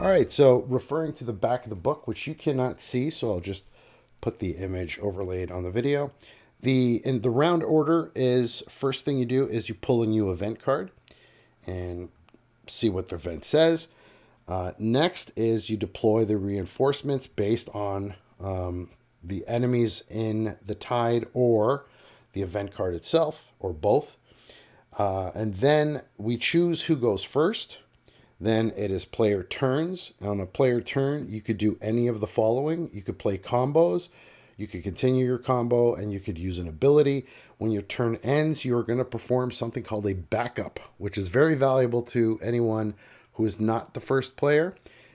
All right, so referring to the back of the book, which you cannot see, so I'll just put the image overlaid on the video. The round order is, first thing you do is you pull a new event card and see what the event says. Next is you deploy the reinforcements based on the enemies in the tide or the event card itself, or both. And then we choose who goes first. Then it is player turns. On a player turn, you could do any of the following. You could play combos, you could continue your combo, and you could use an ability. When your turn ends, you're going to perform something called a backup, which is very valuable to anyone who is not the first player.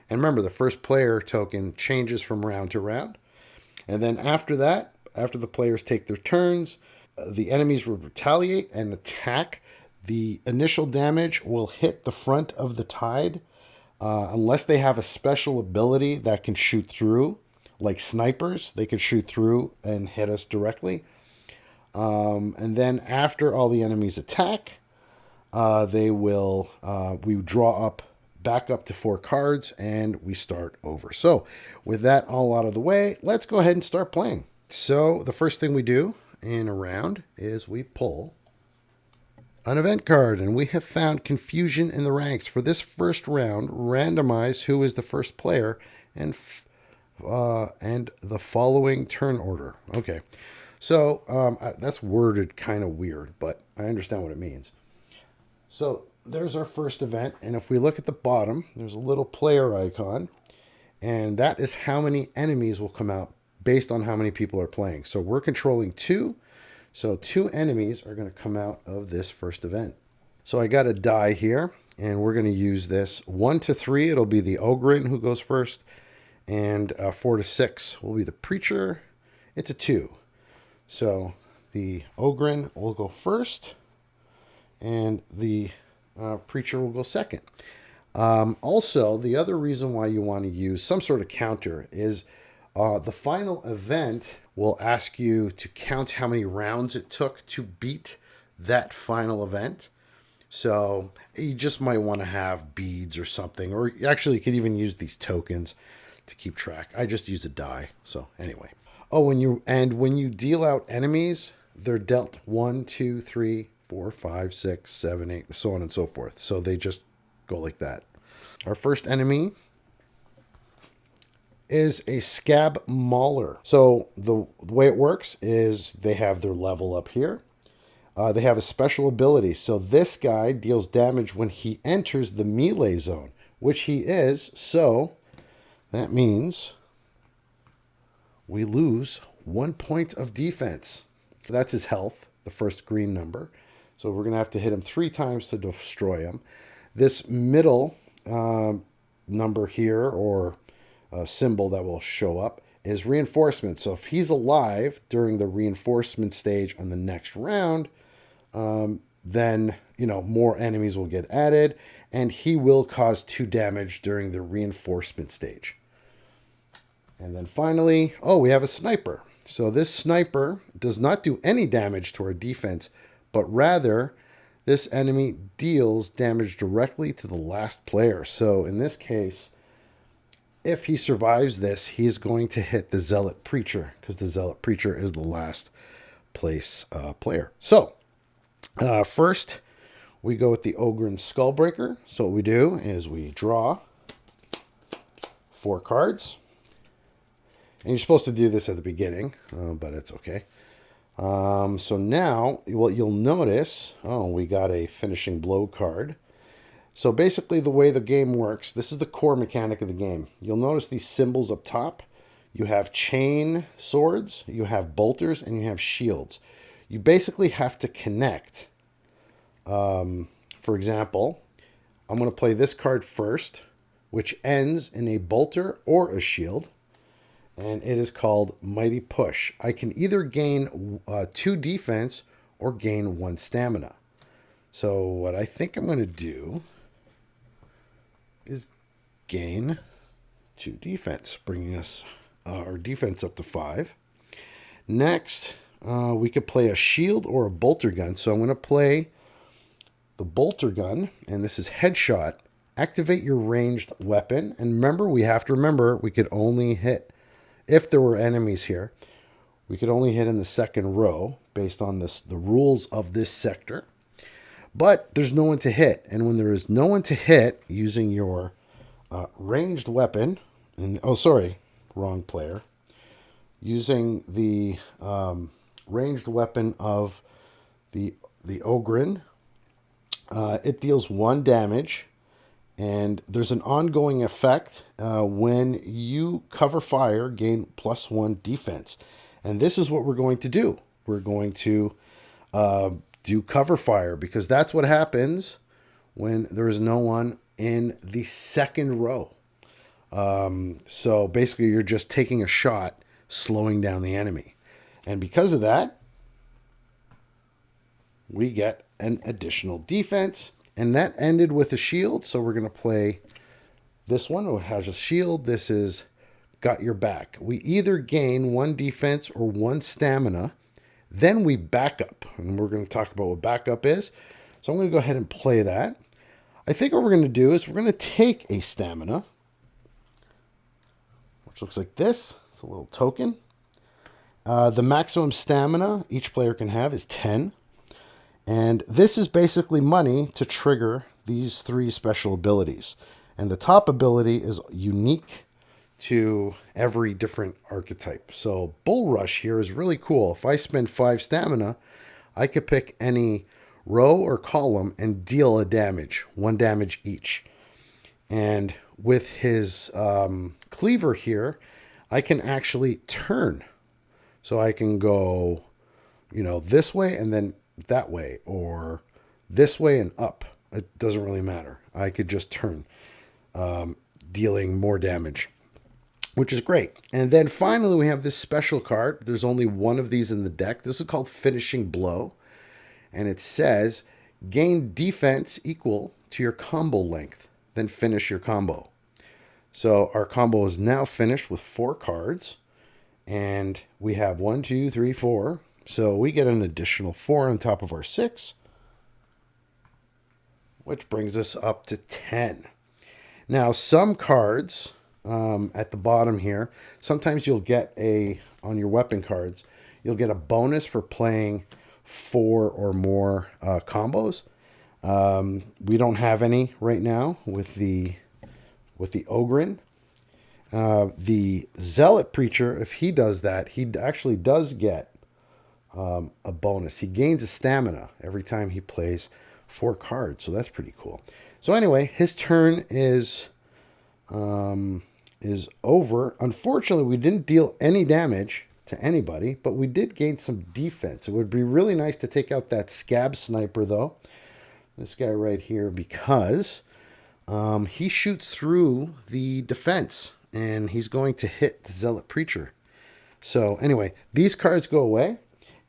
And remember, the first player token changes from round to round. And then after that, after the players take their turns, the enemies will retaliate and attack. The initial damage will hit the front of the tide unless they have a special ability that can shoot through, like snipers. They can shoot through and hit us directly. And then after all the enemies attack, we draw up back up to 4 cards and we start over. So with that all out of the way, let's go ahead and start playing. So the first thing we do in a round is we pull an event card, and we have found confusion in the ranks. For this first round, randomize who is the first player and the following turn order. Okay, so that's worded kind of weird, but I understand what it means. So there's our first event, and if we look at the bottom, there's a little player icon, and that is how many enemies will come out based on how many people are playing. So we're controlling 2. So 2 enemies are going to come out of this first event. So I got a die here, and we're going to use this 1 to 3. It'll be the Ogrin who goes first, and 4 to 6 will be the Preacher. It's a 2. So the Ogrin will go first, and the Preacher will go second. Also, the other reason why you want to use some sort of counter is the final event will ask you to count how many rounds it took to beat that final event. So you just might want to have beads or something, or actually you could even use these tokens to keep track. I just use a die. So anyway. Oh, when you deal out enemies, they're dealt 1, 2, 3, 4, 5, 6, 7, 8, so on and so forth. So they just go like that. Our first enemy is a Scab Mauler. So the way it works is they have their level up here. They have a special ability. So this guy deals damage when he enters the melee zone, which he is. So that means we lose 1 point of defense. That's his health, the first green number. So we're going to have to hit him 3 times to destroy him. This middle number here, or symbol that will show up, is reinforcement. So if he's alive during the reinforcement stage on the next round, then more enemies will get added, and he will cause 2 damage during the reinforcement stage. And then finally, we have a sniper. So this sniper does not do any damage to our defense, but rather this enemy deals damage directly to the last player. So in this case, if he survives this, he's going to hit the Zealot Preacher, because the Zealot Preacher is the last place player. So, first, we go with the Ogrin Skullbreaker. So what we do is we draw 4 cards. And you're supposed to do this at the beginning, but it's okay. So now, what you'll notice, we got a Finishing Blow card. So basically the way the game works, this is the core mechanic of the game. You'll notice these symbols up top. You have chain swords, you have bolters, and you have shields. You basically have to connect. For example, I'm going to play this card first, which ends in a bolter or a shield. And it is called Mighty Push. I can either gain 2 defense or gain 1 stamina. So what I think I'm going to do is gain 2 defense, bringing us our defense up to 5. Next, we could play a shield or a bolter gun. So I'm going to play the bolter gun, and this is headshot. activate your ranged weapon. And remember, we have to remember we could only hit, if there were enemies here, we could only hit in the second row based on the rules of this sector. But there's no one to hit. And when there is no one to hit using your ranged weapon, and oh, sorry, wrong player. Using the ranged weapon of the Ogren, it deals 1 damage, and there's an ongoing effect when you cover fire, gain +1 defense. And this is what we're going to do. We're going to do cover fire, because that's what happens when there is no one in the second row. So basically, you're just taking a shot, slowing down the enemy. And because of that, we get an additional defense. And that ended with a shield. So we're going to play this one, which has a shield. This is got your back. We either gain 1 defense or 1 stamina. Then we back up. And we're going to talk about what backup is. So I'm going to go ahead and play that. I think what we're going to do is we're going to take a stamina, which looks like this. It's a little token. The maximum stamina each player can have is 10. And this is basically money to trigger these 3 special abilities. And the top ability is unique to every different archetype. So Bull Rush here is really cool. If I spend 5 stamina, I could pick any row or column and deal a damage, 1 damage each. And with his cleaver here, I can actually turn. So I can go, this way and then that way, or this way and up. It doesn't really matter. I could just turn, dealing more damage, which is great. And then finally, we have this special card. There's only 1 of these in the deck. This is called Finishing Blow. And it says, gain defense equal to your combo length, then finish your combo. So our combo is now finished with 4 cards. And we have 1, 2, 3, 4. So we get an additional 4 on top of our 6, which brings us up to 10. Now, some cards at the bottom here, sometimes you'll get on your weapon cards, you'll get a bonus for playing 4 or more combos. We don't have any right now with the Ogren. The Zealot Preacher, if he does that, he actually does get a bonus. He gains a stamina every time he plays 4 cards, so that's pretty cool. So anyway, his turn is over. Unfortunately, we didn't deal any damage to anybody, but we did gain some defense. It would be really nice to take out that Scab Sniper, though. This guy right here, because he shoots through the defense, and he's going to hit the Zealot Preacher. So anyway, these cards go away,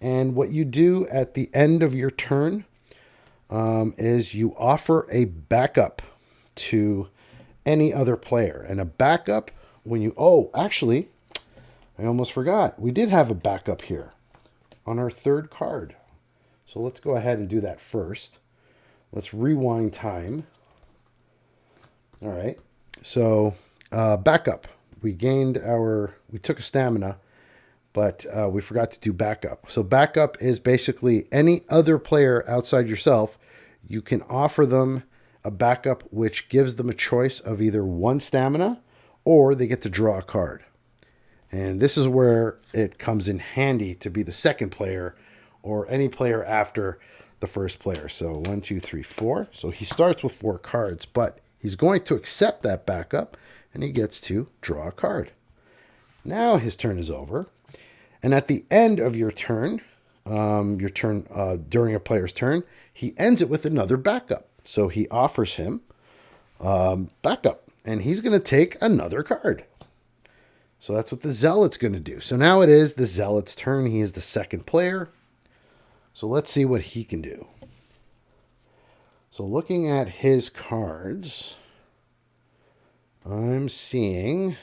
and what you do at the end of your turn is you offer a backup to any other player. And a backup, when you... Oh, actually, I almost forgot. We did have a backup here on our 3rd card. So let's go ahead and do that first. Let's rewind time. All right. So backup. We took a stamina, but we forgot to do backup. So backup is basically any other player outside yourself. You can offer them a backup which gives them a choice of either 1 stamina or they get to draw a card. And this is where it comes in handy to be the second player or any player after the first player. So 1, 2, 3, 4. So he starts with 4 cards, but he's going to accept that backup and he gets to draw a card. Now his turn is over. And at the end of your turn during a player's turn, he ends it with another backup. So he offers him backup, and he's going to take another card. So that's what the Zealot's going to do. So now it is the Zealot's turn. He is the second player. So let's see what he can do. So looking at his cards, I'm seeing...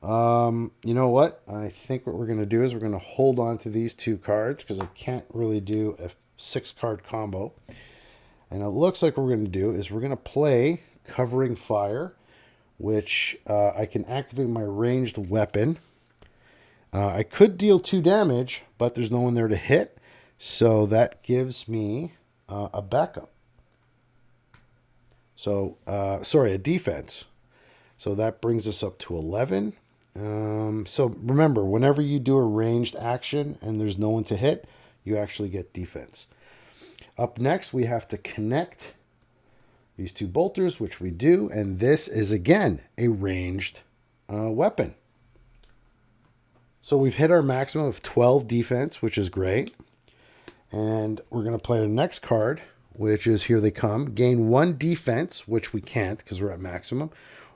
you know what? I think what we're going to do is we're going to hold on to these 2 cards because I can't really do a 6-card combo. And it looks like what we're going to do is we're going to play Covering Fire, which I can activate my ranged weapon. I could deal 2 damage, but there's no one there to hit. So that gives me a backup. So, sorry, a defense. So that brings us up to 11. So remember, whenever you do a ranged action and there's no one to hit, you actually get defense. Up next, we have to connect these 2 bolters, which we do. And this is, again, a ranged weapon. So we've hit our maximum of 12 defense, which is great. And we're going to play the next card, which is Here They Come. Gain 1 defense, which we can't because we're at maximum,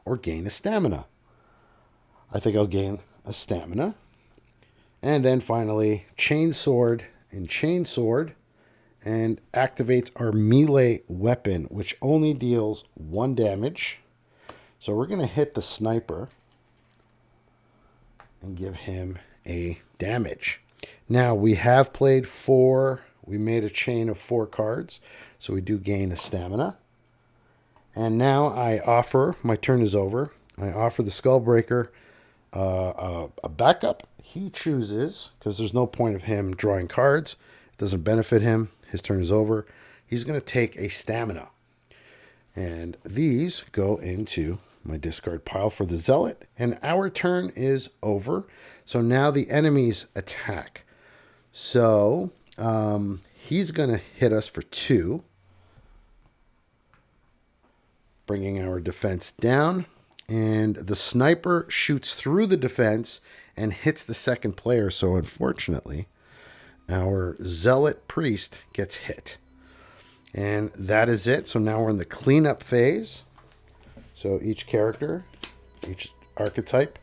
or gain a stamina. I think I'll gain a stamina. And then finally, Chain Sword and Chain Sword, and activates our melee weapon, which only deals 1 damage. So we're going to hit the sniper and give him a damage. Now, we have played 4. We made a chain of 4 cards, so we do gain a stamina. And now I offer, my turn is over, I offer the Skullbreaker a backup. He chooses, because there's no point of him drawing cards. It doesn't benefit him. His turn is over. He's going to take a stamina. And these go into my discard pile for the Zealot. And our turn is over. So now the enemies attack. So he's going to hit us for 2. Bringing our defense down. And the sniper shoots through the defense and hits the second player. So unfortunately, our Zealot Priest gets hit. And that is it. So now we're in the cleanup phase. So each character, each archetype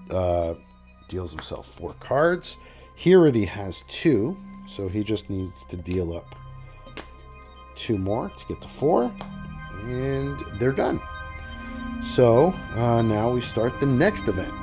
deals himself 4 cards. He already has 2. So he just needs to deal up 2 more to get to 4. And they're done. So now we start the next event.